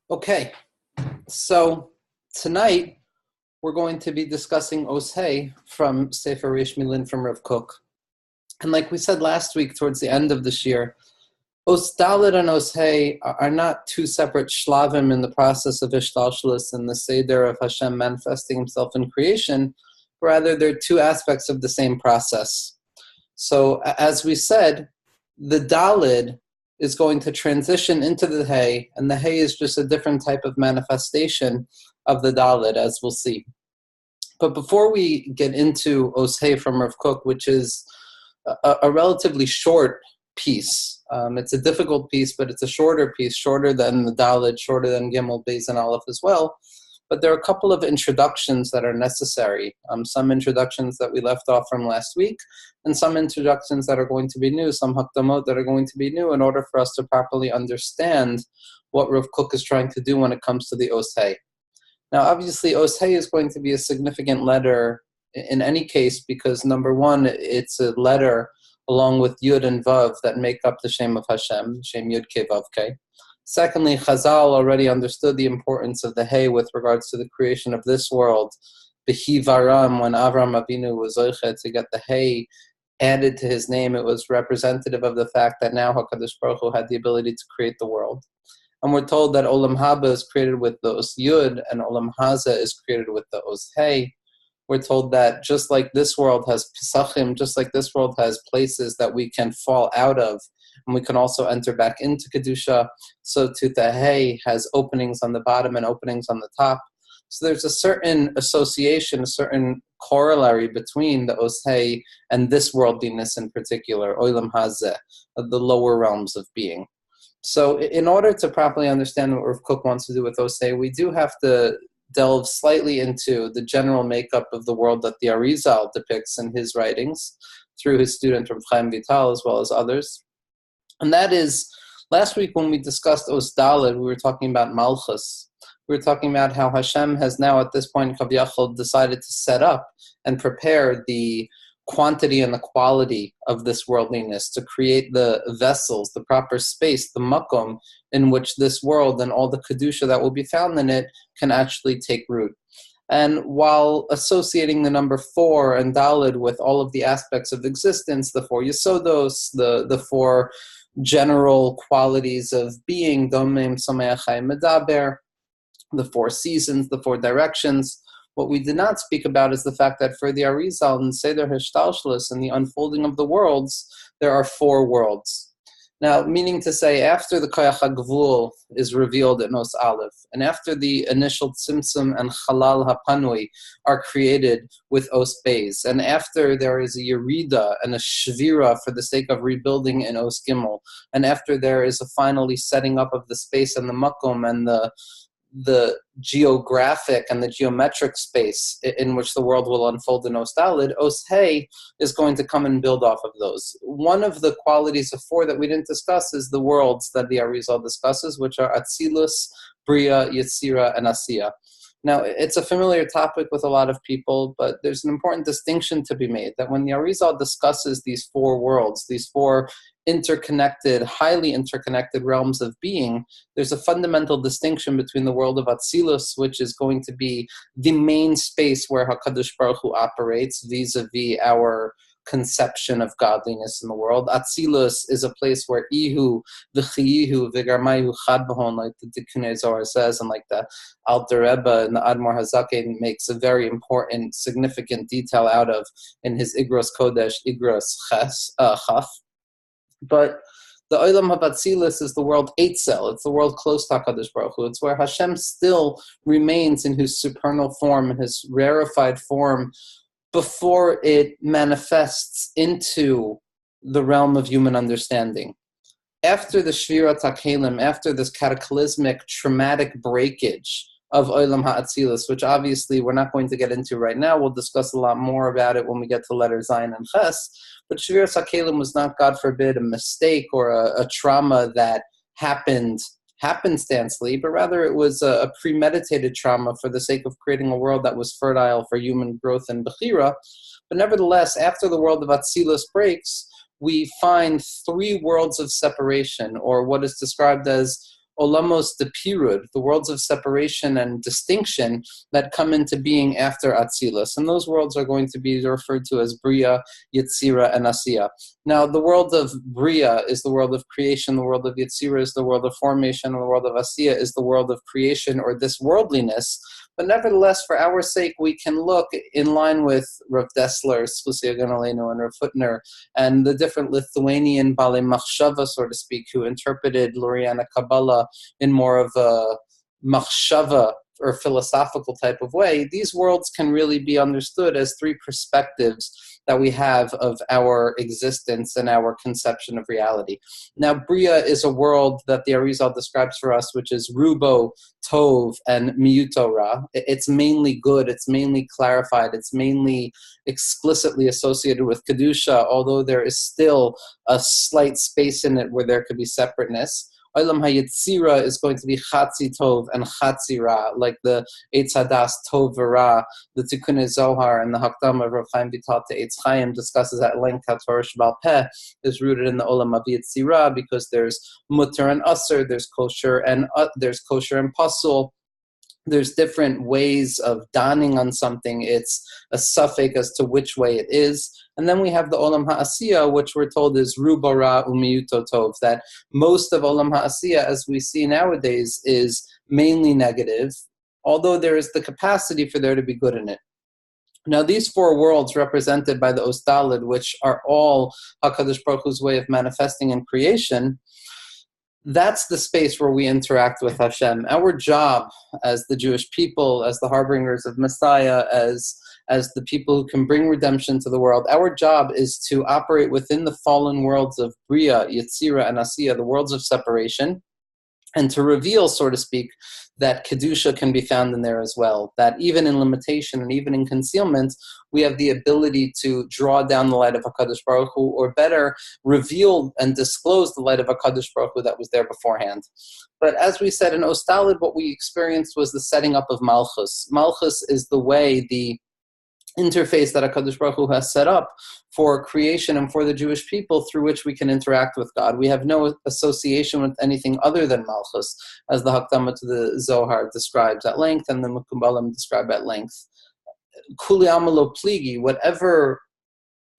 Okay, so tonight we're going to be discussing Osei from Sefer Reish Millin from Rav Kook. And like we said last week towards the end of this year, Os Dalet and Osei are not two separate shlavim in the process of Ishtalshalis and the Seder of Hashem manifesting himself in creation. Rather, they're two aspects of the same process. So as we said, the Dalid is going to transition into the Hay, and the Hay is just a different type of manifestation of the Dalid, as we'll see. But before we get into Os Hay from Rav Kook, which is a relatively short piece, it's a difficult piece, but it's a shorter piece, shorter than the Dalid, shorter than Gimel, Beis, and Aleph as well. But there are a couple of introductions that are necessary. Some introductions that we left off from last week, and some introductions that are going to be new, some hakdamot that are going to be new in order for us to properly understand what Rav Kook is trying to do when it comes to the Os Hay. Now, obviously, Os Hay is going to be a significant letter in any case because, number one, it's a letter along with Yud and Vav that make up the Shem of Hashem, Shem Yud Ke Vav Ke. Secondly, Chazal already understood the importance of the Hay with regards to the creation of this world. B'hi Varam, when Avram Avinu was zoche to get the Hay added to his name, it was representative of the fact that now HaKadosh Baruch Hu had the ability to create the world. And we're told that Olam Haba is created with the Os Yud and Olam Haza is created with the Os Hay. We're told that just like this world has Pesachim, just like this world has places that we can fall out of, and we can also enter back into Kedusha, so too the Hay has openings on the bottom and openings on the top. So there's a certain association, a certain corollary between the Os Hay and this worldliness in particular, Olam Hazeh, the lower realms of being. So in order to properly understand what Rav Kook wants to do with Os Hay, we do have to delve slightly into the general makeup of the world that the Arizal depicts in his writings through his student Rav Chaim Vital as well as others. And that is, last week when we discussed Os Daled, we were talking about Malchus. We were talking about how Hashem has now at this point, Kavyachol, decided to set up and prepare the quantity and the quality of this worldliness, to create the vessels, the proper space, the makom, in which this world and all the kedusha that will be found in it can actually take root. And while associating the number 4 and Dalid with all of the aspects of existence, the 4 Yesodos, the 4 general qualities of being, Domem, Someach, Chaim, Medaber, the 4 seasons, the 4 directions, what we did not speak about is the fact that for the Arizal and Seder Hishtalshalis and the unfolding of the worlds, there are 4 worlds. Now, meaning to say, after the Koyach HaGvul is revealed in Os Aleph, and after the initial Tzimtzum and Chalal HaPanui are created with Os Beis, and after there is a Yerida and a Shvira for the sake of rebuilding in Os Gimel, and after there is a finally setting up of the space and the Makom and the geographic and the geometric space in which the world will unfold in Os Daled, Os Hay is going to come and build off of those. One of the qualities of 4 that we didn't discuss is the worlds that the Arizal discusses, which are Atzilus, Bria, Yetzira, and Asiya. Now, it's a familiar topic with a lot of people, but there's an important distinction to be made, that when the Arizal discusses these 4 worlds, these 4 interconnected, highly interconnected realms of being, there's a fundamental distinction between the world of Atzilus, which is going to be the main space where HaKadosh Baruch Hu operates vis-a-vis our conception of godliness in the world. Atzilus is a place where Ihu, V'chiyihu, V'garmayu Chad B'hon, like the Tikkun Zohar says, and like the Alter Rebbe and the Admor Hazaken makes a very important, significant detail out of in his Igros Kodesh, Igros Chaf. But the Olam HaBatzilus is the world Eitzel. It's the world close to HaKadosh Baruch Hu. It's where Hashem still remains in his supernal form, in his rarefied form, before it manifests into the realm of human understanding. After the Shvirat HaKelim, after this cataclysmic, traumatic breakage of Olam HaAtzilus, which obviously we're not going to get into right now. We'll discuss a lot more about it when we get to letter Zayin and Ches. But Shviras HaKelim was not, God forbid, a mistake or a trauma that happened happenstancely, but rather it was a premeditated trauma for the sake of creating a world that was fertile for human growth and Bechira. But nevertheless, after the world of Atzilus breaks, we find 3 worlds of separation, or what is described as olamos de pirud, the worlds of separation and distinction that come into being after Atzilus. And those worlds are going to be referred to as Bria, Yetzira, and Asiya. Now, the world of Bria is the world of creation, the world of Yetzira is the world of formation, and the world of Asiya is the world of creation or this worldliness. But nevertheless, for our sake, we can look in line with Rav Dessler, and Rav Hutner, and the different Lithuanian Balei Machshava, so to speak, who interpreted Luriana Kabbalah in more of a Machshava or philosophical type of way. These worlds can really be understood as three perspectives that we have of our existence and our conception of reality. Now, Bria is a world that the Arizal describes for us, which is Rubo, Tov, and Miuto Ra. It's mainly good, it's mainly clarified, it's mainly explicitly associated with Kedusha, although there is still a slight space in it where there could be separateness. Olam HaYetzira is going to be Chatzi Tov and Chatzi Ra, like the Eitz Hadas Tov V'Ra, the Tikkun Zohar, and the Hakdama of Rav Chaim Vital to Eitz Chaim discusses at length how Torah Shebal Peh is rooted in the Olam HaYetzira because there's Mutter and Aser, there's kosher and pasul. There's different ways of donning on something. It's a suffix as to which way it is. And then we have the Olam HaAsiya, which we're told is Rubara Umiyuto Tov, that most of Olam HaAsiya, as we see nowadays, is mainly negative, although there is the capacity for there to be good in it. Now, these four worlds represented by the Ostalid, which are all HaKadosh Baruch Hu's way of manifesting in creation, that's the space where we interact with Hashem. Our job as the Jewish people, as the harbingers of Messiah, as the people who can bring redemption to the world, our job is to operate within the fallen worlds of Bria, Yetzira, and Asiya, the worlds of separation, and to reveal, so to speak, that Kedusha can be found in there as well, that even in limitation and even in concealment, we have the ability to draw down the light of HaKadosh Baruch Hu, or better, reveal and disclose the light of HaKadosh Baruch Hu that was there beforehand. But as we said in Ostalid, what we experienced was the setting up of Malchus. Malchus is the way, the interface that HaKadosh Baruch Hu has set up for creation and for the Jewish people through which we can interact with God. We have no association with anything other than Malchus, as the Hakdama to the Zohar describes at length and the Mekubalim describe at length. Kuli amalo pligi, whatever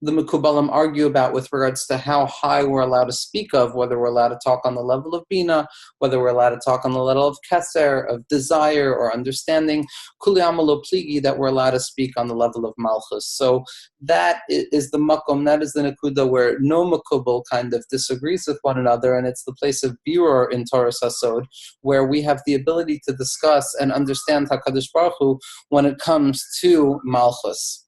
the Mekubalim argue about with regards to how high we're allowed to speak of, whether we're allowed to talk on the level of Bina, whether we're allowed to talk on the level of Keser, of desire or understanding, Kuli amalo pligi, that we're allowed to speak on the level of Malchus. So that is the Makom, that is the Nakuda where no Mekubal kind of disagrees with one another, and it's the place of Birur in Torah Sasod, where we have the ability to discuss and understand HaKadosh Baruch Hu when it comes to Malchus.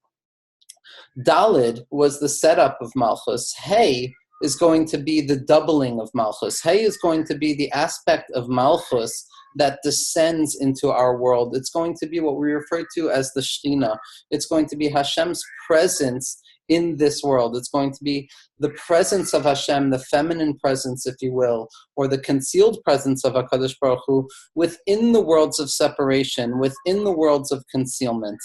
Dalid was the setup of Malchus. Hey is going to be the doubling of Malchus. Hey is going to be the aspect of Malchus that descends into our world. It's going to be what we refer to as the Shekhinah. It's going to be Hashem's presence in this world. It's going to be the presence of Hashem, the feminine presence, if you will, or the concealed presence of HaKadosh Baruch Hu within the worlds of separation, within the worlds of concealment.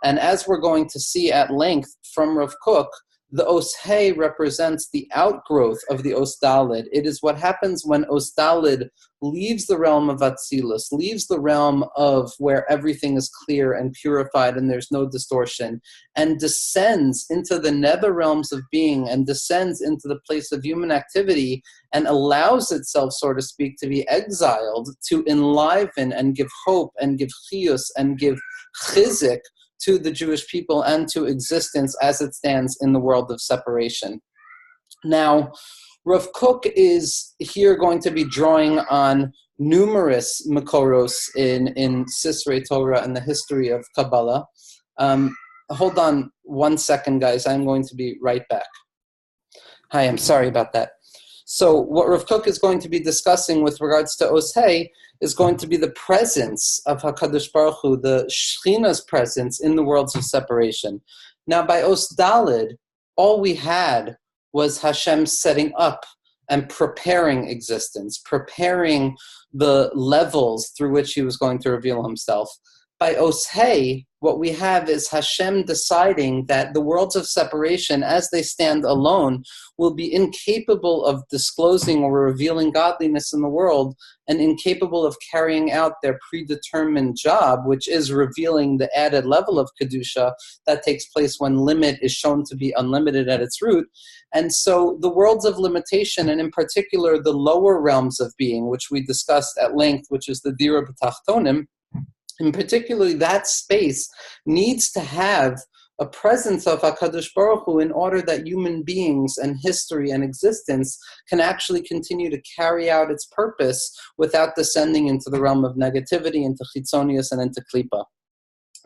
And as we're going to see at length from Rav Kook, the Os Hey represents the outgrowth of the Os Dalid. It is what happens when Os Dalid leaves the realm of Atzilus, leaves the realm of where everything is clear and purified and there's no distortion, and descends into the nether realms of being and descends into the place of human activity and allows itself, so to speak, to be exiled, to enliven and give hope and give chiyus and give chizik to the Jewish people and to existence as it stands in the world of separation. Now, Rav Kook is here going to be drawing on numerous Makoros in Sisrei Torah and the history of Kabbalah. Hold on 1 second, guys. I'm going to be right back. Hi, I'm sorry about that. So what Rav Kook is going to be discussing with regards to Os Hey is going to be the presence of HaKadosh Baruch Hu, the Shekhinah's presence in the worlds of separation. Now, by Os Dalid, all we had was Hashem setting up and preparing existence, preparing the levels through which he was going to reveal himself. By Oshei, what we have is Hashem deciding that the worlds of separation, as they stand alone, will be incapable of disclosing or revealing godliness in the world, and incapable of carrying out their predetermined job, which is revealing the added level of Kedusha that takes place when limit is shown to be unlimited at its root. And so the worlds of limitation, and in particular the lower realms of being, which we discussed at length, which is the Dira B'Tachtonim, in particular that space needs to have a presence of HaKadosh Baruch Hu in order that human beings and history and existence can actually continue to carry out its purpose without descending into the realm of negativity, into Chitzonius and into Klipa.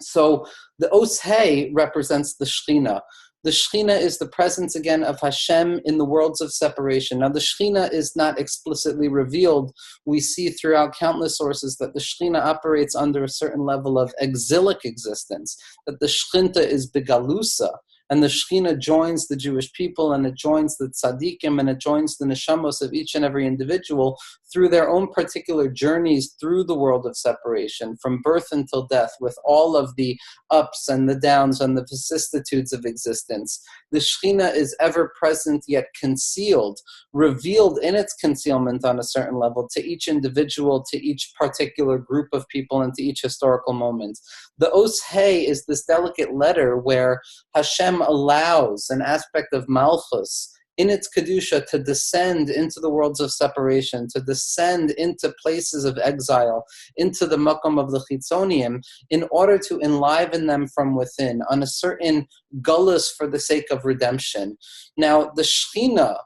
So the Oshei represents the Shechina. The Shechina is the presence again of Hashem in the worlds of separation. Now the Shechina is not explicitly revealed. We see throughout countless sources that the Shechina operates under a certain level of exilic existence, that the Shechinta is begalusa, and the Shechina joins the Jewish people, and it joins the tzaddikim, and it joins the neshamos of each and every individual through their own particular journeys through the world of separation, from birth until death, with all of the ups and the downs and the vicissitudes of existence. The Shechina is ever present yet concealed, revealed in its concealment on a certain level to each individual, to each particular group of people, and to each historical moment. The Oshei is this delicate letter where Hashem allows an aspect of Malchus in its Kedusha to descend into the worlds of separation, to descend into places of exile, into the Makom of the Chitzonium, in order to enliven them from within on a certain gullus for the sake of redemption. Now, the Shechina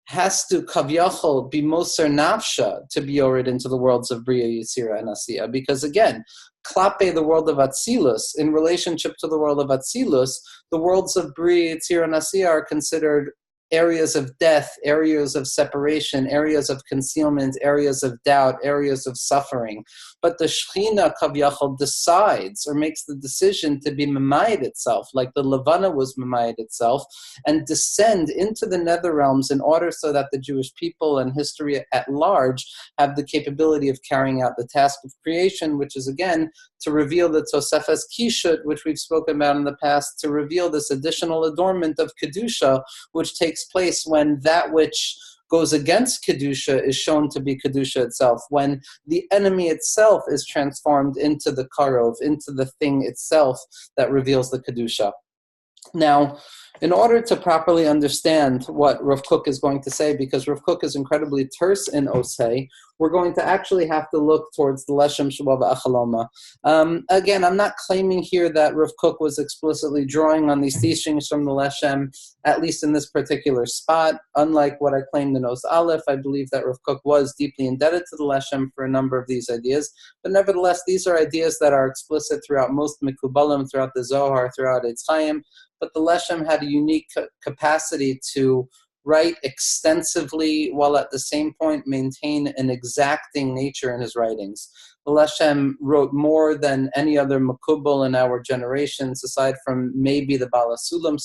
has to kavyachol be moser nafsha to be yored into the worlds of Bria, Yitzira, and Asiya, because again, klape, the world of Atzilus, in relationship to the world of Atzilus, the worlds of Bria, Yitzira, and Asiya are considered areas of death, areas of separation, areas of concealment, areas of doubt, areas of suffering. But the Shechina Kavyachal decides or makes the decision to be Mamayit itself, like the Levana was Mamayit itself, and descend into the nether realms in order so that the Jewish people and history at large have the capability of carrying out the task of creation, which is again to reveal the Tosefes Kishut, which we've spoken about in the past, to reveal this additional adornment of Kedusha, which takes place when that which goes against Kedusha is shown to be Kedusha itself, when the enemy itself is transformed into the Karov, into the thing itself that reveals the Kedusha. Now, in order to properly understand what Rav Kook is going to say, because Rav Kook is incredibly terse in Osei, we're going to actually have to look towards the Leshem Shabbat Achaloma. Again, I'm not claiming here that Rav Kook was explicitly drawing on these teachings from the Leshem, at least in this particular spot. Unlike what I claimed in Os Aleph, I believe that Rav Kook was deeply indebted to the Leshem for a number of these ideas. But nevertheless, these are ideas that are explicit throughout most Mikubalim, throughout the Zohar, throughout Eitz Chaim. But the Leshem had a unique capacity to write extensively while at the same point maintain an exacting nature in his writings. The Leshem wrote more than any other Makubal in our generations, aside from maybe the Bala Sulam,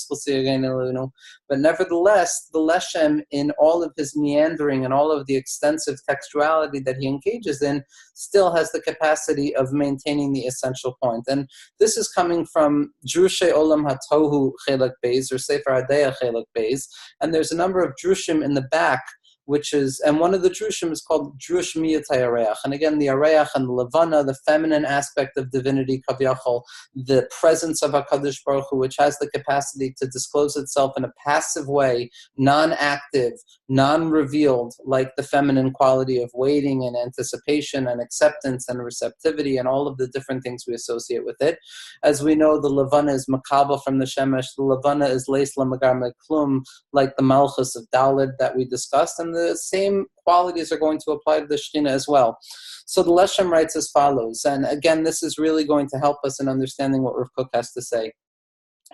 but nevertheless, the Leshem, in all of his meandering and all of the extensive textuality that he engages in, still has the capacity of maintaining the essential point. And this is coming from Drushe Olam HaTohu Chelak Beis, or Sefer Hadeya Chelak Beis, and there's a number of drushim in the back, which is, and one of the drushim is called Drush Miyat HaYareach. And again, the Yareach and the Levana, the feminine aspect of divinity, Kavyachol, the presence of HaKadosh Baruch Hu, which has the capacity to disclose itself in a passive way, non-active, non-revealed, like the feminine quality of waiting and anticipation and acceptance and receptivity and all of the different things we associate with it. As we know, the Levana is Makabel from the Shemesh. The Levana is Leis Lamagar Meklum, like the Malchus of Daled that we discussed, and the same qualities are going to apply to the Shekhinah as well. So the Leshem writes as follows, and again, this is really going to help us in understanding what Rav Kook has to say.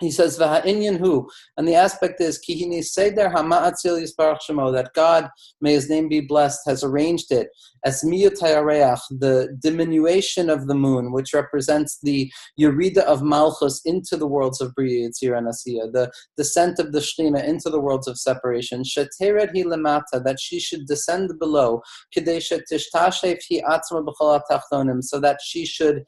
He says, "V'ha'inyan hu," and the aspect is, "Kihini seder hama'atzil yisbarach shemo," that God, may His name be blessed, has arranged it as miyut hayareach, the diminution of the moon, which represents the yerida of Malchus into the worlds of Bria, Yitzira, and Asiya, the descent of the Shechina into the worlds of separation. Shetered hi lemata, that she should descend below, kedei shetishtashef hi atzma b'chol ha'tachtonim, so that she should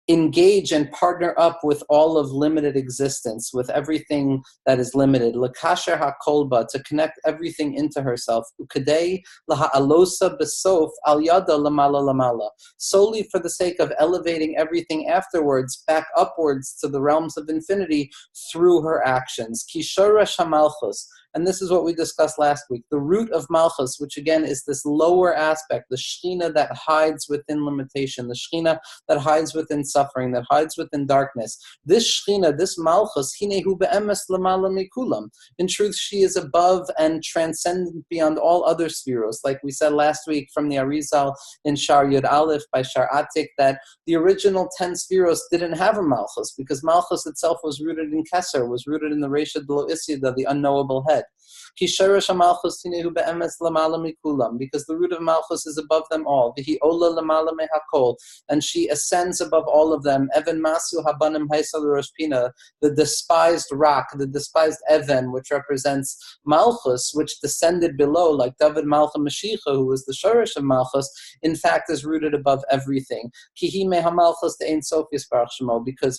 engage and partner up with all of limited existence, with everything that is limited. L'kasher hakolba, to connect everything into herself. Ukadei laha'alosa besof al yada lamala lamala, solely for the sake of elevating everything afterwards back upwards to the realms of infinity through her actions. Kishora shamalchus. And this is what we discussed last week. The root of Malchus, which again is this lower aspect, the Shekhinah that hides within limitation, the Shekhinah that hides within suffering, that hides within darkness. This Shekhinah, this Malchus, Hinehu be'emes lamala mikulam. In truth, she is above and transcendent beyond all other spheros. Like we said last week from the Arizal in Shar Yud Aleph by Shar Atik, that the original 10 spheros didn't have a Malchus, because Malchus itself was rooted in Keser, was rooted in the Reisha D'lo Isyada, the unknowable head. Because the root of Malchus is above them all. And she ascends above all of them. Even Masu Habanim Haisal Roshpina, the despised rock, the despised Even, which represents Malchus, which descended below, like David Malcha Mashiach, who was the Shorish of Malchus, in fact is rooted above everything. Because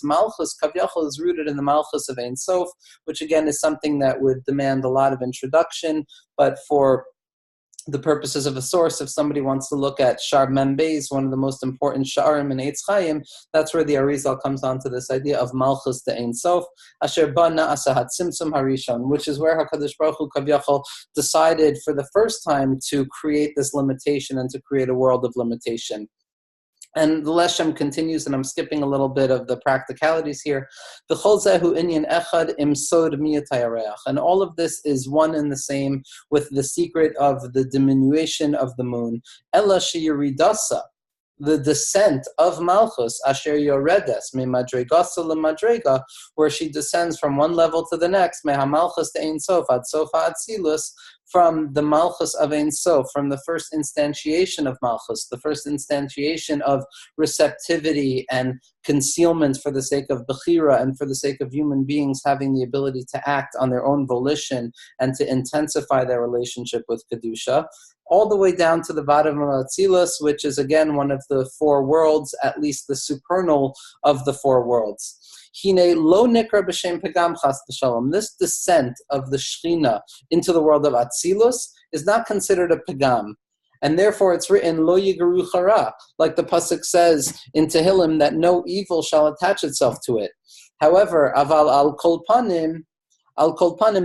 Malchus Kavyachol is rooted in the Malchus of Ein Sof, which again is something that would demand a lot of introduction, but for the purposes of a source, if somebody wants to look at Shar Mem Beis, one of the most important Sharim in Eitz Chaim, that's where the Arizal comes on to this idea of Malchus de Ein Sof, Asher Ba Na'asa HaTzimtzum Harishon, which is where HaKadosh Baruch Hu Kavyachol decided for the first time to create this limitation and to create a world of limitation. And the Leshem continues, and I'm skipping a little bit of the practicalities here. And all of this is one and the same with the secret of the diminution of the moon. Ella sheyiridasa, the descent of Malchus, Asher Yoredes, me Madregasa le Madrega, where she descends from one level to the next, Meha Malchus to Ein Sof, Ad Sofa Atzilus, from the Malchus of Ein Sof, from the first instantiation of Malchus, the first instantiation of receptivity and concealment for the sake of Bechira and for the sake of human beings having the ability to act on their own volition and to intensify their relationship with Kedusha, all the way down to the bottom of Atzilus, which is again one of the four worlds, at least the supernal of the four worlds. Hine lo nikra b'shem pegam chas v'shalom. This descent of the Shekhinah into the world of Atzilus is not considered a pegam. And therefore it's written, lo yigaru chara, like the Pasuk says in Tehillim, that no evil shall attach itself to it. However, aval al kol panim,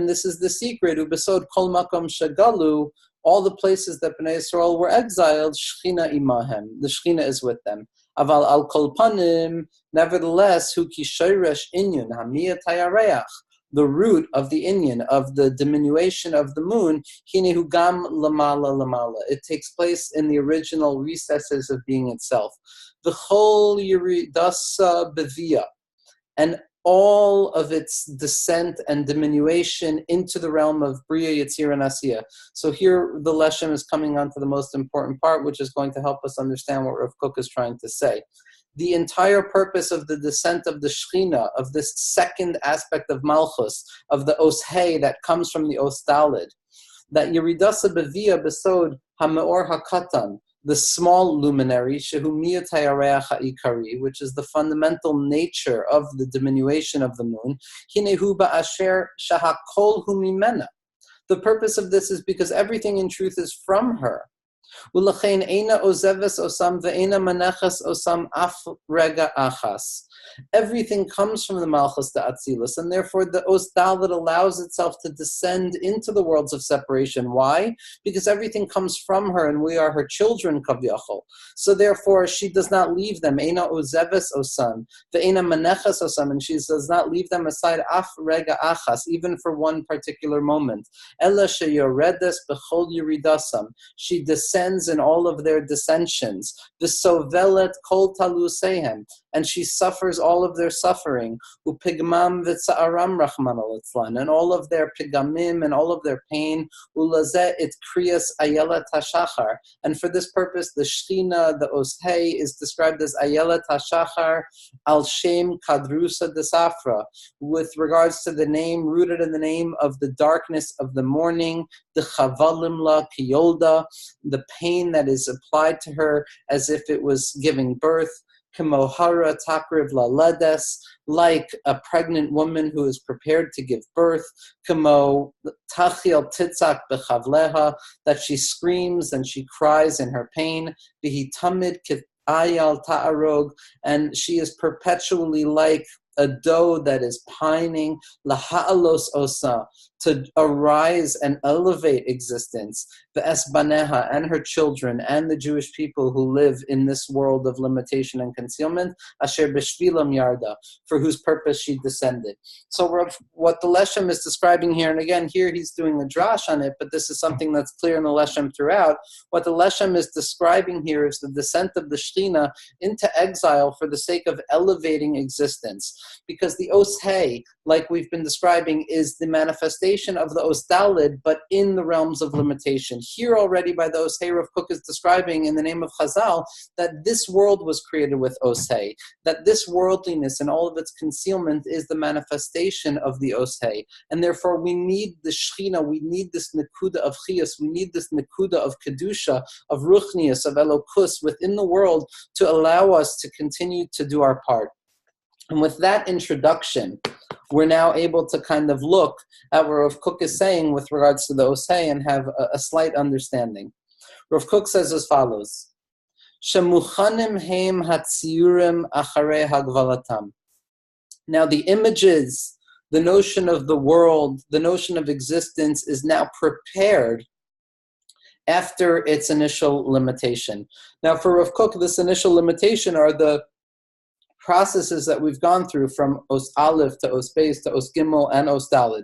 this is the secret, ubesod kol makom shagalu, all the places that Bnei Yisrael were exiled, Shechina imahem, the Shechina is with them. Aval al kol panim, nevertheless, hu kishoresh inyan hamiyat hayareach, the root of the inyan, of the diminution of the moon, hinehu gam lamala lamala. It takes place in the original recesses of being itself. V'chol yiridasa bevia, and all of its descent and diminution into the realm of Bria, Yetzirah, and Asiyah. So here the Leshem is coming on to the most important part, which is going to help us understand what Rav Kook is trying to say. The entire purpose of the descent of the Shekhinah, of this second aspect of Malchus, of the Os Hey that comes from the Os Dalid, that Yeridasa Bevia Besod HaMeor HaKatan, the small luminary, Shehu Miyat HaYareach HaIkari, which is the fundamental nature of the diminution of the moon, Hinehu Ba'asher Shahakol Hu Mimena. The purpose of this is because everything in truth is from her. Ulachein Eina Ozeves Osam Ve'ena Menechas Osam Af Rega Achas. Everything comes from the Malchus de Atzilus, and therefore the Os Dalet allows itself to descend into the worlds of separation. Why? Because everything comes from her, and we are her children, Kavyachol. So therefore, she does not leave them. Eina Ozeves Osam, Ve'ena Menechas Osam, and she does not leave them aside Af Rega Achas, even for one particular moment. Ella sheyoredes bechol yiridasam. She descends in all of their dissensions. V'sovelet kol talusehem, and she suffers all of their suffering, upigmam v'tza'aram rachman al-itzlan, and all of their pigamim and all of their pain, ulazeh it kriyas ayelet hashachar, and for this purpose the Shechina, the Os Hey, is described as ayelet hashachar al shem kadrusa desafra, with regards to the name, rooted in the name of the darkness of the morning, the chavalim la kiyolda, the pain that is applied to her as if it was giving birth. Kemohara takriv laledes, like a pregnant woman who is prepared to give birth. Kemo tachil titzak bechavleha, that she screams and she cries in her pain. Vihi tamid ayal ta'arog, and she is perpetually like a doe that is pining, laha'alos osa, to arise and elevate existence, the esbaneha, and her children, and the Jewish people who live in this world of limitation and concealment, asher b'shvilam yarda, for whose purpose she descended. So what the Leshem is describing here, and again, here he's doing a drash on it, but this is something that's clear in the Leshem throughout. What the Leshem is describing here is the descent of the Shekhinah into exile for the sake of elevating existence. Because the Os Hey, like we've been describing, is the manifestation of the Os Dalid, but in the realms of limitation. Here already by the Os Hey, Rav Kook is describing in the name of Chazal that this world was created with Os Hey, that this worldliness and all of its concealment is the manifestation of the Os Hey. And therefore we need the Shechina, we need this Nekuda of Chiyas, we need this Nekuda of Kedusha, of Ruchnius, of Elokus within the world to allow us to continue to do our part. And with that introduction, we're now able to kind of look at what Rav Kook is saying with regards to the Osei and have a slight understanding. Rav Kook says as follows: Shemuchanim heim hatziyurim acharei hagvalatam. Now the images, the notion of the world, the notion of existence is now prepared after its initial limitation. Now for Rav Kook, this initial limitation are the processes that we've gone through from Os Aleph to Os Beis to Os Gimel and Os Dalid.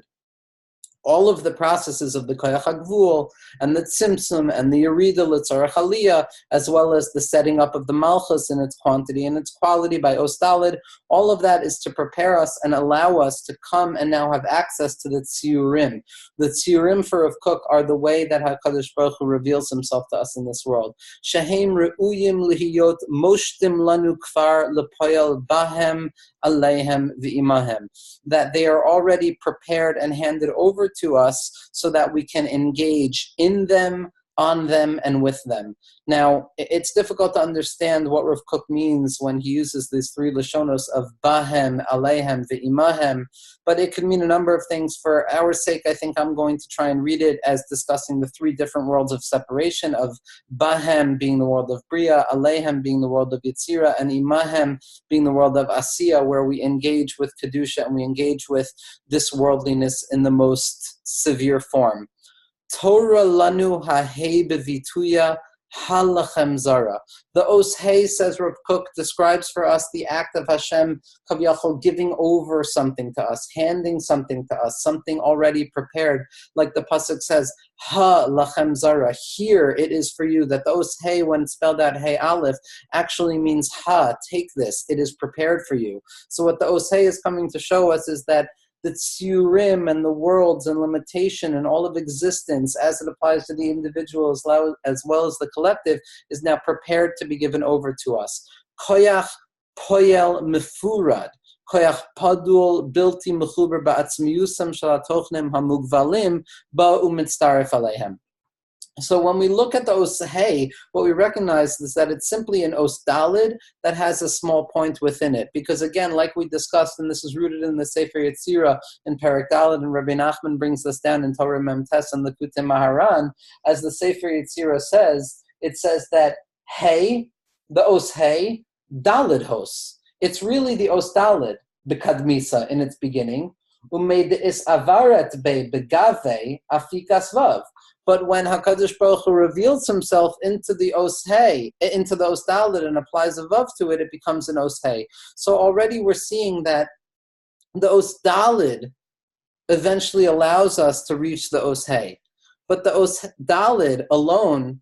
All of the processes of the Koyach HaGvul and the Tzimtzum and the Yerida L'Tzarech Aliyah, as well as the setting up of the Malchus in its quantity and its quality by Os Dalid, all of that is to prepare us and allow us to come and now have access to the Tziyurim. The Tziyurim for Rav Kook are the way that HaKadosh Baruch Hu reveals himself to us in this world. Shehem Re'uyim Lihiyot Moshtim Lanu Kfar L'Poyel Bahem Aleihem V'imahem, that they are already prepared and handed over to us so that we can engage in them, on them, and with them. Now, it's difficult to understand what Rav Kook means when he uses these three lashonos of bahem, aleihem, ve'imahem, but it could mean a number of things. For our sake, I think I'm going to try and read it as discussing the three different worlds of separation, of bahem being the world of bria, aleihem being the world of yitzira, and imahem being the world of asiya, where we engage with kedusha and we engage with this worldliness in the most severe form. Torah lanu hahei bevituya halachem zara. The Os Hey, says Rav Kook, describes for us the act of Hashem Kaviyachol giving over something to us, handing something to us, something already prepared. Like the pasuk says, Ha lachem zara, here it is for you. That the Os Hey, when spelled out Hey Aleph, actually means Ha, take this, it is prepared for you. So what the Os Hey is coming to show us is that the tziyurim and the worlds and limitation and all of existence, as it applies to the individual as well as the collective, is now prepared to be given over to us. Koyach poyel mefurad, koyach padul bilti mechuber ba'atzmiyusam shalatochnem hamugvalim ba'u mitztaref aleihem. So when we look at the Os Hey, what we recognize is that it's simply an Os Dalid that has a small point within it. Because again, like we discussed, and this is rooted in the Sefer Yetzirah in Perek Dalid, and Rabbi Nachman brings this down in Torah Mem Tes and Likutei Maharan, as the Sefer Yetzirah says, it says that Hey, the Os Hey, Dalid Hos. It's really the Os Dalid, Bekadmisa, in its beginning. Umeid is avaret be begave afikas vav. But when HaKadosh Baruch Hu reveals himself into the Os Hey, into the Os Dalid, and applies a vav to it, it becomes an Os Hey. So already we're seeing that the Os Dalid eventually allows us to reach the Os Hey. But the Os Dalid alone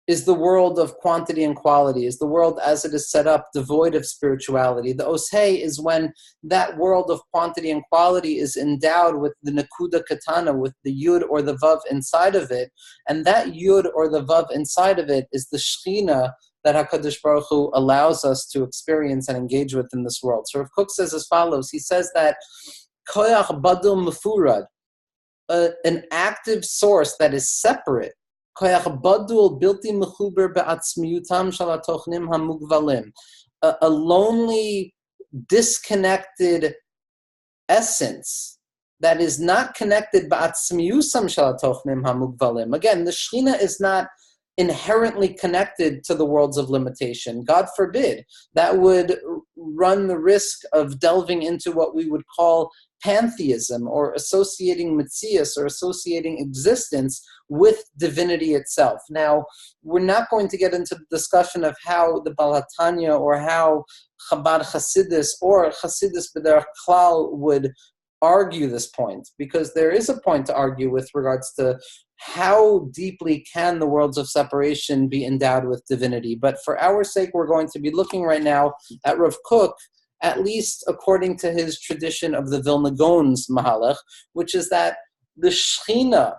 is the world of quantity and quality, is the world as it is set up, devoid of spirituality. The Os Hey is when that world of quantity and quality is endowed with the Nakuda Katana, with the Yud or the Vav inside of it, and that Yud or the Vav inside of it is the Shechina that HaKadosh Baruch Hu allows us to experience and engage with in this world. So Rav Kook says as follows, he says that Koyach Badul Mefurad, an active source that is separate, Koyach Badul Bilti Mechuber Be'atzmiyutam Shalatochnim Hamugvalim, a lonely, disconnected essence that is not connected ba'atzmiyusam shalatochnim hamugvalim. Again, the Shekhinah is not inherently connected to the worlds of limitation. God forbid. That would run the risk of delving into what we would call pantheism, or associating Metzias, or associating existence with divinity itself. Now, we're not going to get into the discussion of how the Baal HaTanya or how Chabad Hasidus or Hasidus B'derech Klal would argue this point, because there is a point to argue with regards to how deeply can the worlds of separation be endowed with divinity. But for our sake, we're going to be looking right now at Rav Kook, at least according to his tradition of the Vilna Gaon's Mahalach, which is that the Shekhinah,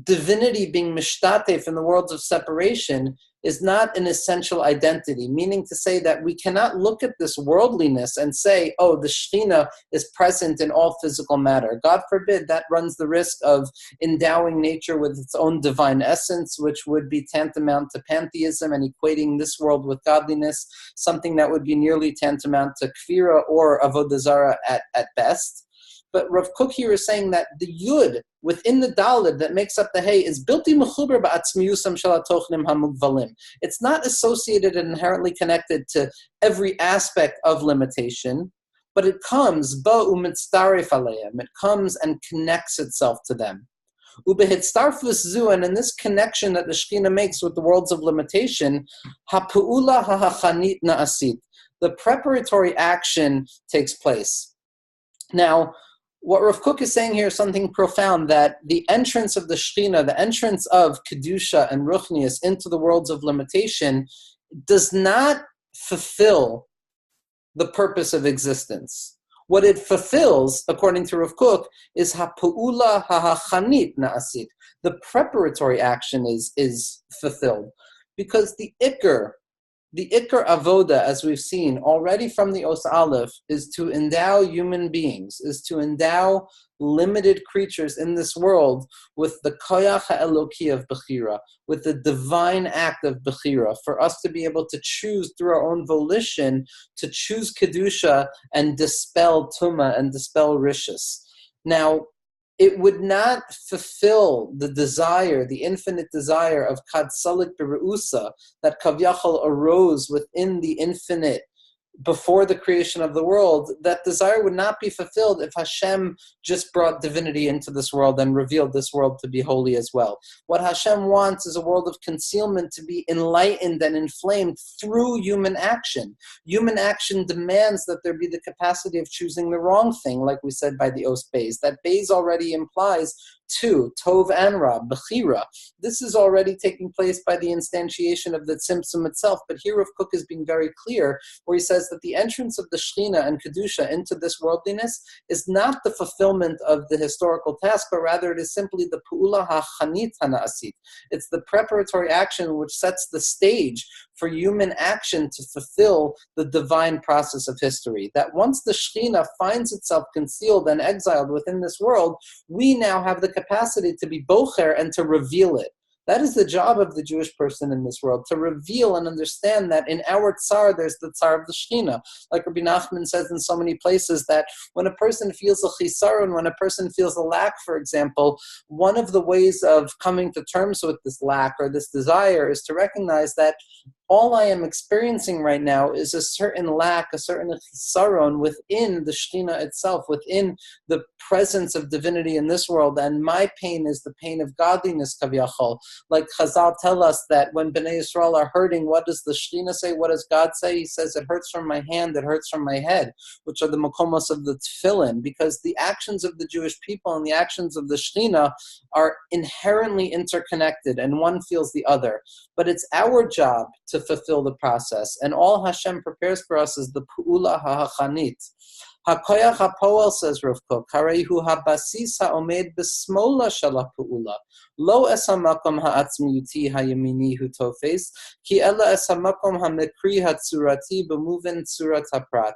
divinity being mishtatef in the worlds of separation, is not an essential identity, meaning to say that we cannot look at this worldliness and say, oh, the Shekhinah is present in all physical matter. God forbid. That runs the risk of endowing nature with its own divine essence, which would be tantamount to pantheism and equating this world with godliness, something that would be nearly tantamount to kfira or avodah zarah at best. But Rav Kook here is saying that the yud within the dalid that makes up the hay is bilti mechuber ba'atzmiyusam shalatochnim hamugvalim. It's not associated and inherently connected to every aspect of limitation, but it comes ba'u mitztaref aleim. It comes and connects itself to them. Ubehitztarfus zu, and in this connection that the Shekhinah makes with the worlds of limitation, hapu'ula hahachanit na'asit. The preparatory action takes place. Now, what Rav Kook is saying here is something profound, that the entrance of the Shekhinah, the entrance of Kedusha and Ruchnius into the worlds of limitation, does not fulfill the purpose of existence. What it fulfills, according to Rav Kook, is ha'pu'ula ha'hachanit na'asit. The preparatory action is fulfilled. Because the Iker avoda, as we've seen already from the Os Aleph, is to endow human beings, is to endow limited creatures in this world with the koyach ha'eloki of Bechira, with the divine act of Bechira, for us to be able to choose through our own volition, to choose Kedusha and dispel Tumah and dispel Rishus. Now, it would not fulfill the desire, the infinite desire of Kadsalik Berusa, that Kavyachal arose within the infinite before the creation of the world. That desire would not be fulfilled if Hashem just brought divinity into this world and revealed this world to be holy as well. What Hashem wants is a world of concealment to be enlightened and inflamed through human action. Human action demands that there be the capacity of choosing the wrong thing, like we said by the Os Beis. That Beis already implies two, Tov and Ra, Bechira. This is already taking place by the instantiation of the Tzimtzum itself, but here Rav Kook is being very clear, where he says that the entrance of the Shekhinah and Kedusha into this worldliness is not the fulfillment of the historical task, but rather it is simply the Pu'ula HaChanit HaNa'asit. It's the preparatory action which sets the stage for human action to fulfill the divine process of history. That once the Shekhinah finds itself concealed and exiled within this world, we now have the capacity to be bocher and to reveal it. That is the job of the Jewish person in this world, to reveal and understand that in our tsar, there's the tsar of the Shekhinah. Like Rabbi Nachman says in so many places, that when a person feels a chisaron, when a person feels a lack, for example, one of the ways of coming to terms with this lack or this desire is to recognize that all I am experiencing right now is a certain lack, a certain chisaron within the Shekhinah itself, within the presence of divinity in this world, and my pain is the pain of godliness, kavyachol. Like Chazal tell us that when Bnei Yisrael are hurting, what does the Shekhinah say? What does God say? He says, it hurts from my hand, it hurts from my head, which are the makomos of the tefillin, because the actions of the Jewish people and the actions of the Shekhinah are inherently interconnected, and one feels the other. But it's our job to fulfill the process, and all Hashem prepares for us is the pu'ula ha'achanit. HaKoyach HaPoel, says Rav Kook, Hareihu HaBasis HaOmed B'Smola Shala Pu'ula, Lo Es HaMakom HaAtzmiyuti HaYemini Hu Tofes, Ki Ela Es HaMakom HaMekri HaTzurati B'Muven Tzurat HaPrat.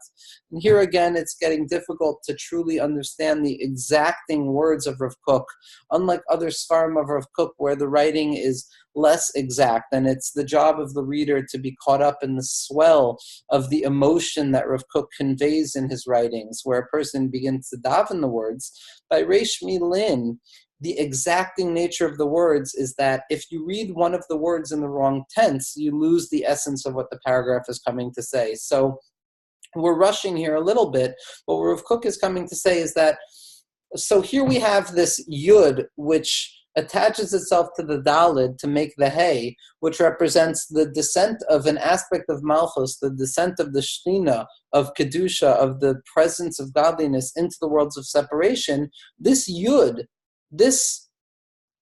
And here again, it's getting difficult to truly understand the exacting words of Rav Kook. Unlike other Svarim of Rav Kook, where the writing is less exact, and it's the job of the reader to be caught up in the swell of the emotion that Rav Kook conveys in his writings, where a person begins to daven the words. By Reish Millin, the exacting nature of the words is that if you read one of the words in the wrong tense, you lose the essence of what the paragraph is coming to say. So we're rushing here a little bit, but what Rav Kook is coming to say is that, so here we have this yud, which attaches itself to the dalid to make the hey, which represents the descent of an aspect of malchus, the descent of the shechina, of kedusha, of the presence of godliness into the worlds of separation. This yud, this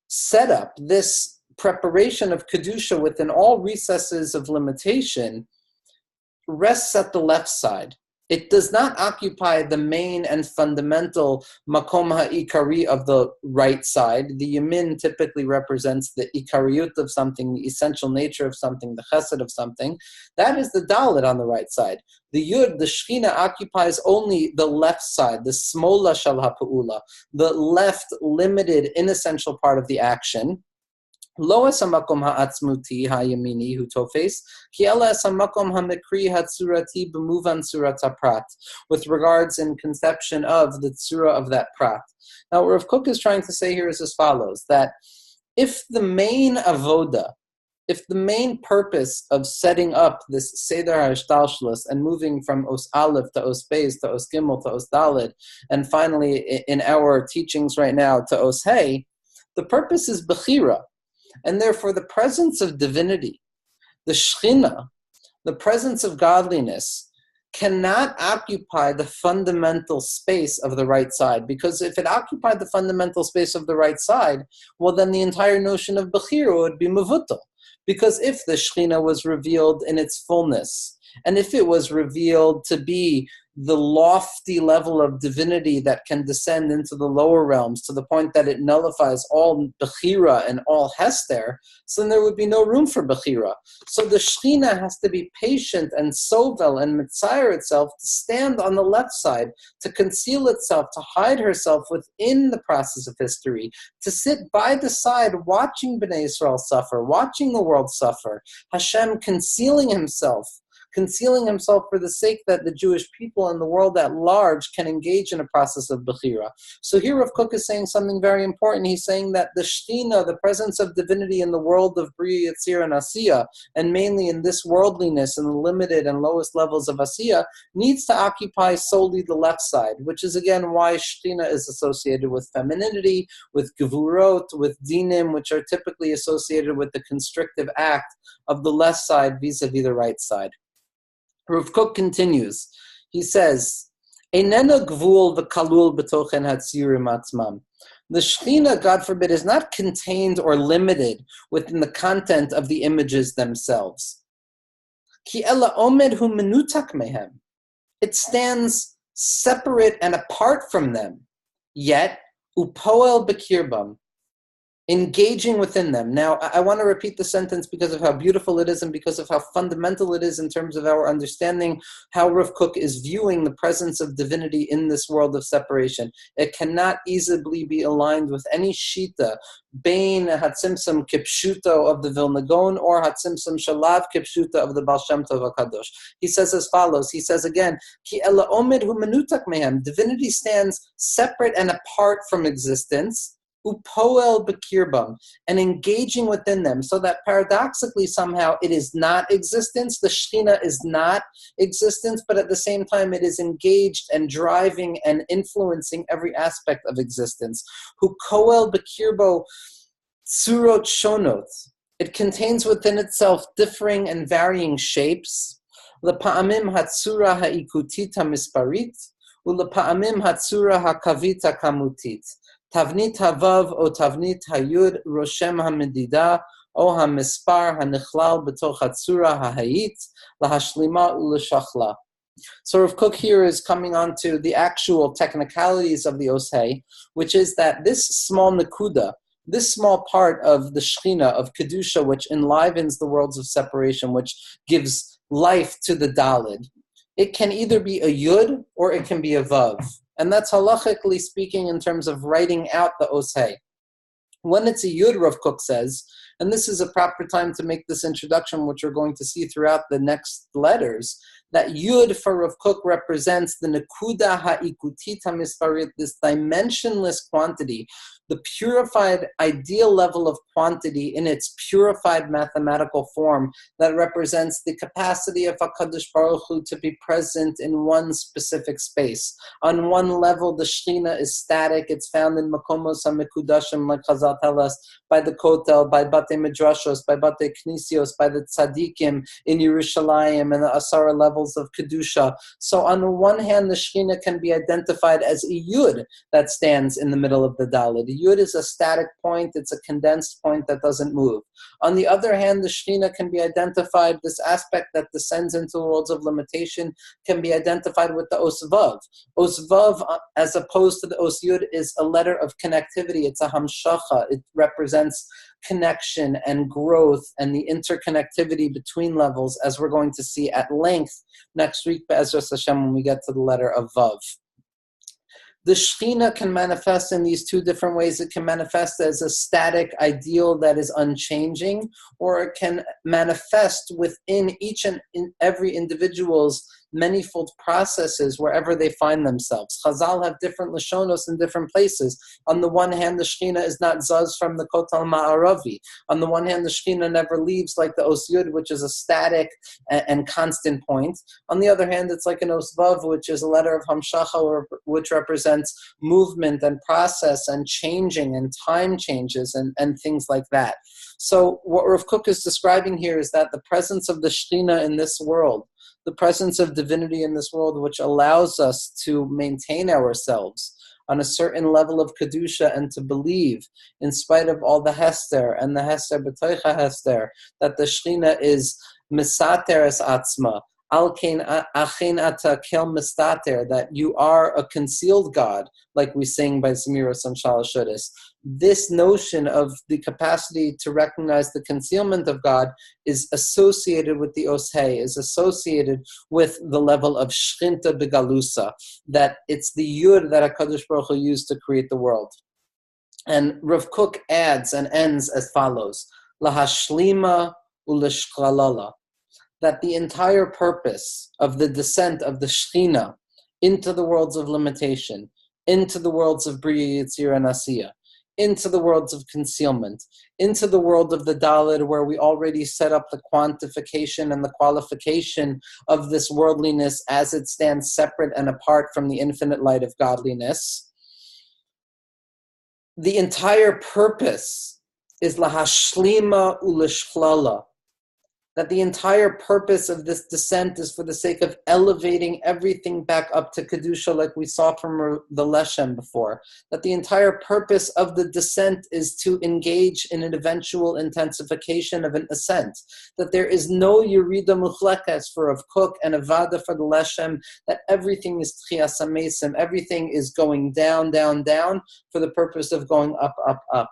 setup, this preparation of kedusha within all recesses of limitation rests at the left side. It does not occupy the main and fundamental makom ha'ikari of the right side. The yamin typically represents the ikariyut of something, the essential nature of something, the chesed of something. That is the dalit on the right side. The yud, the shechina, occupies only the left side, the smola shal ha'pu'ula, the left, limited, inessential part of the action. Lo es hamakom ha'atzmuti ha'yamini hu tofes, ki ela es hamakom ha'mekri ha'tzurati b'muvan tzurat ha'prat, with regards in conception of the tzura of that prat. Now, what Rav Kook is trying to say here is as follows, that if the main avoda, if the main purpose of setting up this Seder HaShtalshlus and moving from Os Aleph to Os Beis to Os Gimel to Os Daled, and finally in our teachings right now to Os Hey, the purpose is Bechira. And therefore, the presence of divinity, the Shechina, the presence of godliness, cannot occupy the fundamental space of the right side. Because if it occupied the fundamental space of the right side, well, then the entire notion of Bechira would be Mevutal. Because if the Shechina was revealed in its fullness, and if it was revealed to be the lofty level of divinity that can descend into the lower realms to the point that it nullifies all Bechira and all Hester, so then there would be no room for Bechira. So the Shechina has to be patient and sovel and mitzayer itself to stand on the left side, to conceal itself, to hide herself within the process of history, to sit by the side watching Bnei Israel suffer, watching the world suffer, Hashem concealing himself for the sake that the Jewish people and the world at large can engage in a process of Bechira. So here Rav Kook is saying something very important. He's saying that the Shechina, the presence of divinity in the world of Bria, Yetzirah, and Asiya, and mainly in this worldliness and the limited and lowest levels of Asiya, needs to occupy solely the left side, which is again why Shechina is associated with femininity, with Gevurot, with Dinim, which are typically associated with the constrictive act of the left side vis-a-vis the right side. Rav Kook continues. He says, "Einena gvul v'kalul b'tochen hatzirim atzmam." The Shechina, God forbid, is not contained or limited within the content of the images themselves. Ki ela omed hu menutak mehem. It stands separate and apart from them. Yet upoel b'kirbam, engaging within them. Now, I want to repeat the sentence because of how beautiful it is and because of how fundamental it is in terms of our understanding how Rav Kook is viewing the presence of divinity in this world of separation. It cannot easily be aligned with any shita, Bain Hatzimtzum Kipshuto of the Vilna Gaon or Hatzimtzum Shalav Kipshuto of the Baal Shem Tov HaKadosh. He says as follows, he says again, Ki ela omed hu menutak mehem. Divinity stands separate and apart from existence, upoel bekirbam, and engaging within them, so that paradoxically somehow it is not existence, the Shechina is not existence, but at the same time it is engaged and driving and influencing every aspect of existence. Hu koel bekirbo tzurot shonot. It contains within itself differing and varying shapes. Lepa'amim hatzura ha'ikutit ha'misparit, ulepa'amim hatzura ha'kavit ha'kamutit. Tavnit havav o tavnit hayud roshem hamedida o hamispar hanichlal b'toch hatzura hahayit lahashlima uleshachla. So Rav Kook here is coming on to the actual technicalities of the Osei, which is that this small nakuda, this small part of the Shechina, of Kedusha, which enlivens the worlds of separation, which gives life to the Dalid, it can either be a Yud or it can be a Vav. And that's halachically speaking in terms of writing out the Osei. When it's a Yud, Rav Kook says, And this is a proper time to make this introduction, which we're going to see throughout the next letters, that Yud for Rav Kook represents the Nekuda ha'ikutit ha'misparit, this dimensionless quantity, the purified ideal level of quantity in its purified mathematical form that represents the capacity of HaKadosh Baruch Hu to be present in one specific space. On one level, the Shekhinah is static. It's found in Makomos HaMekudashim, like Chazal tell us, by the Kotel, by Batei Midrashos, by Batei Knisios, by the Tzadikim in Yerushalayim, and the Asara levels of Kedusha. So on the one hand, the Shekhinah can be identified as a Yud that stands in the middle of the Dalet. The Yud is a static point. It's a condensed point that doesn't move. On the other hand, the Shekhinah can be identified, this aspect that descends into the worlds of limitation can be identified with the Os Vav. Os Vav, as opposed to the Os Yud, is a letter of connectivity. It's a Hamshacha. It represents connection and growth and the interconnectivity between levels, as we're going to see at length next week, Be'ezras Hashem, when we get to the letter of Vav. The Shekhinah can manifest in these two different ways. It can manifest as a static ideal that is unchanging, or it can manifest within each and every individual's manifold processes wherever they find themselves. Chazal have different Lashonos in different places. On the one hand, the Shekhinah is not zuz from the Kotel Ma'aravi. On the one hand, the Shekhinah never leaves like the Os Yud, which is a static and constant point. On the other hand, it's like an Os Vav, which is a letter of Hamshacha, which represents movement and process and changing and time changes and things like that. So what Rav Kook is describing here is that the presence of the Shekhinah in this world, the presence of divinity in this world, which allows us to maintain ourselves on a certain level of Kedusha and to believe, in spite of all the Hester and the Hester B'toicha Hester, that the Shekhinah is Misater es Atzma, Alkein Achin Ata Kel Mistater, that you are a concealed God, like we sing by Zemiros and Shalosh Shudas. This notion of the capacity to recognize the concealment of God is associated with the Oshei, is associated with the level of Shchinta Begalusa, that it's the Yud that HaKadosh Baruch Hu used to create the world. And Rav Kook adds and ends as follows, Lahashlima uleshchalala, that the entire purpose of the descent of the Shekhinah into the worlds of limitation, into the worlds of Bria, Yitzir, and Asiya, into the worlds of concealment, into the world of the Dalet, where we already set up the quantification and the qualification of this worldliness as it stands separate and apart from the infinite light of godliness. The entire purpose is lahashlima ulishchlala, that the entire purpose of this descent is for the sake of elevating everything back up to Kedusha, like we saw from the Leshem before. That the entire purpose of the descent is to engage in an eventual intensification of an ascent. That there is no Yerida Muchlekas for Rav Kook and Avada for the Leshem, that everything is Tchias HaMesim, everything is going down, down, down for the purpose of going up, up, up.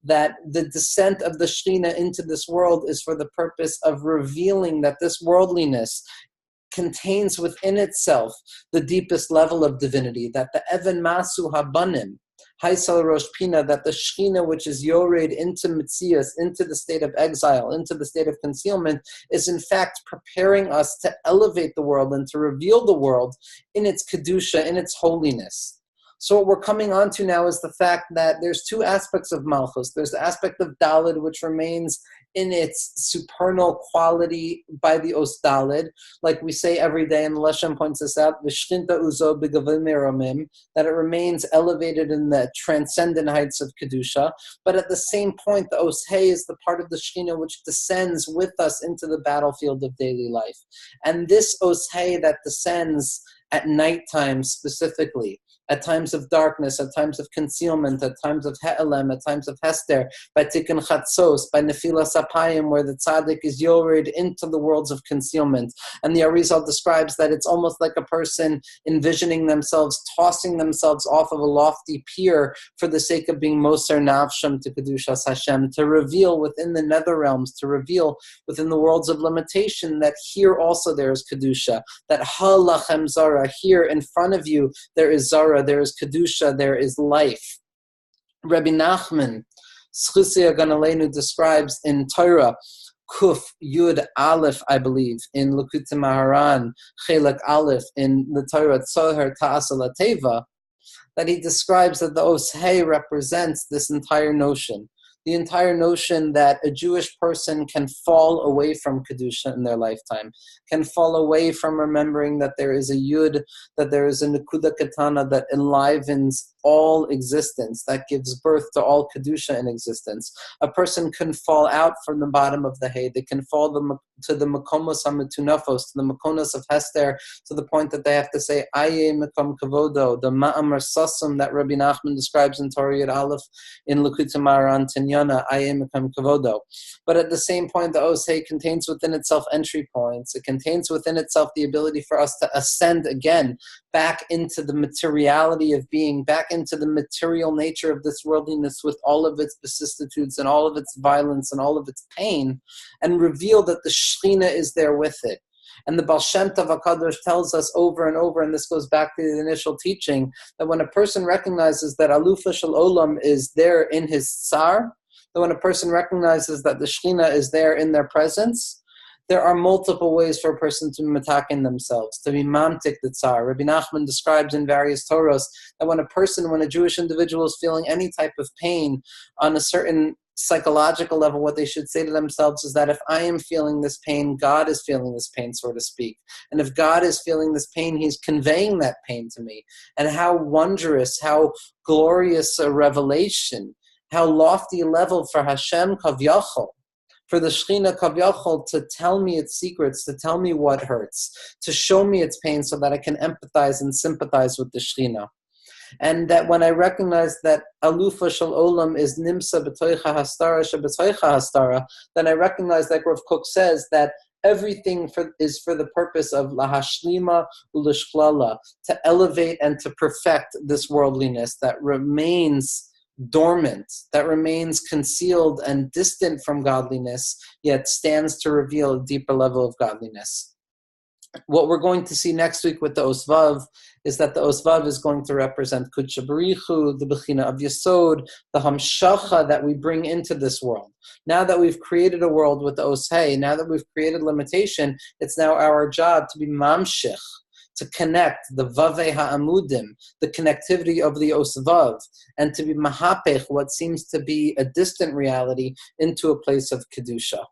That the descent of the Shekhinah into this world is for the purpose of revealing that this worldliness contains within itself the deepest level of divinity, that the Even Masu Habanim, Haisal Rosh Pina, that the Shekhinah, which is Yored into Metzias, into the state of exile, into the state of concealment, is in fact preparing us to elevate the world and to reveal the world in its Kedusha, in its holiness. So what we're coming on to now is the fact that there's two aspects of Malchus. There's the aspect of Dalet, which remains in its supernal quality by the Os Dalet, like we say every day, and Leshem points this out, V'shchinta uzo b'gavim meramim, that it remains elevated in the transcendent heights of Kedusha. But at the same point, the Os Hey is the part of the Shekhinah which descends with us into the battlefield of daily life. And this Os Hey that descends at nighttime specifically, at times of darkness, at times of concealment, at times of He'elem, at times of Hester, by Tikkun Chatzos, by Nefilas Apayim, where the tzaddik is yored into the worlds of concealment. And the Arizal describes that it's almost like a person envisioning themselves, tossing themselves off of a lofty pier for the sake of being Moser Navsham to Kedushas Hashem, to reveal within the nether realms, to reveal within the worlds of limitation that here also there is Kedusha, that Ha-lachem Zara, here in front of you there is Zara, there is Kedusha, there is life. Rabbi Nachman Schusia Ganalenu describes in Torah, Kuf Yud Aleph, I believe, in Likutei Maharan, Chelek Aleph, in the Torah Tzohar Ta'asal Teva, that he describes that the Os Hey represents this entire notion. The entire notion that a Jewish person can fall away from Kedusha in their lifetime, can fall away from remembering that there is a Yud, that there is a Nekuda Katana that enlivens all existence, that gives birth to all Kedusha in existence. A person can fall out from the bottom of the hay. They can fall to the Makomos HaMetunafos, to the Makonos of Hester, to the point that they have to say, Aye Mekom Kavodo, the Ma'amar Sasum that Rabbi Nachman describes in Torah Yud Aleph, in Likutei Maharan Tinyana, Aye Mekom Kavodo. But at the same point, the Os Hey contains within itself entry points. It contains within itself the ability for us to ascend again, back into the materiality of being, back into the material nature of this worldliness with all of its vicissitudes and all of its violence and all of its pain, and reveal that the Shekhinah is there with it. And the Baal Shem Tov HaKadosh tells us over and over, and this goes back to the initial teaching, that when a person recognizes that Alufa Shel Olam is there in his tsar, that when a person recognizes that the Shekhinah is there in their presence, there are multiple ways for a person to matakin themselves, to be mamtik the tsar. Rabbi Nachman describes in various Torahs that when a Jewish individual is feeling any type of pain on a certain psychological level, what they should say to themselves is that if I am feeling this pain, God is feeling this pain, so to speak. And if God is feeling this pain, he's conveying that pain to me. And how wondrous, how glorious a revelation, how lofty a level for Hashem Kavyachol, for the Shekhinah Kavyachol to tell me its secrets, to tell me what hurts, to show me its pain so that I can empathize and sympathize with the Shekhinah. And that when I recognize that Alufa Shel Olam is Nimsa B'toicha Hastara Sheb'toicha Hastara, then I recognize, like Rav Kook says, that everything is for the purpose of Lahashlima Ulishklala, to elevate and to perfect this worldliness that remains dormant, that remains concealed and distant from godliness, yet stands to reveal a deeper level of godliness. What we're going to see next week with the Osvav is that the Osvav is going to represent Kudsha Barichu, the Bechina of Yesod, the Hamshacha that we bring into this world. Now that we've created a world with the Oshei, now that we've created limitation, it's now our job to be Mamshich, to connect the Vavei Ha'amudim, the connectivity of the Osvav, and to be Mahapech, what seems to be a distant reality, into a place of Kedusha.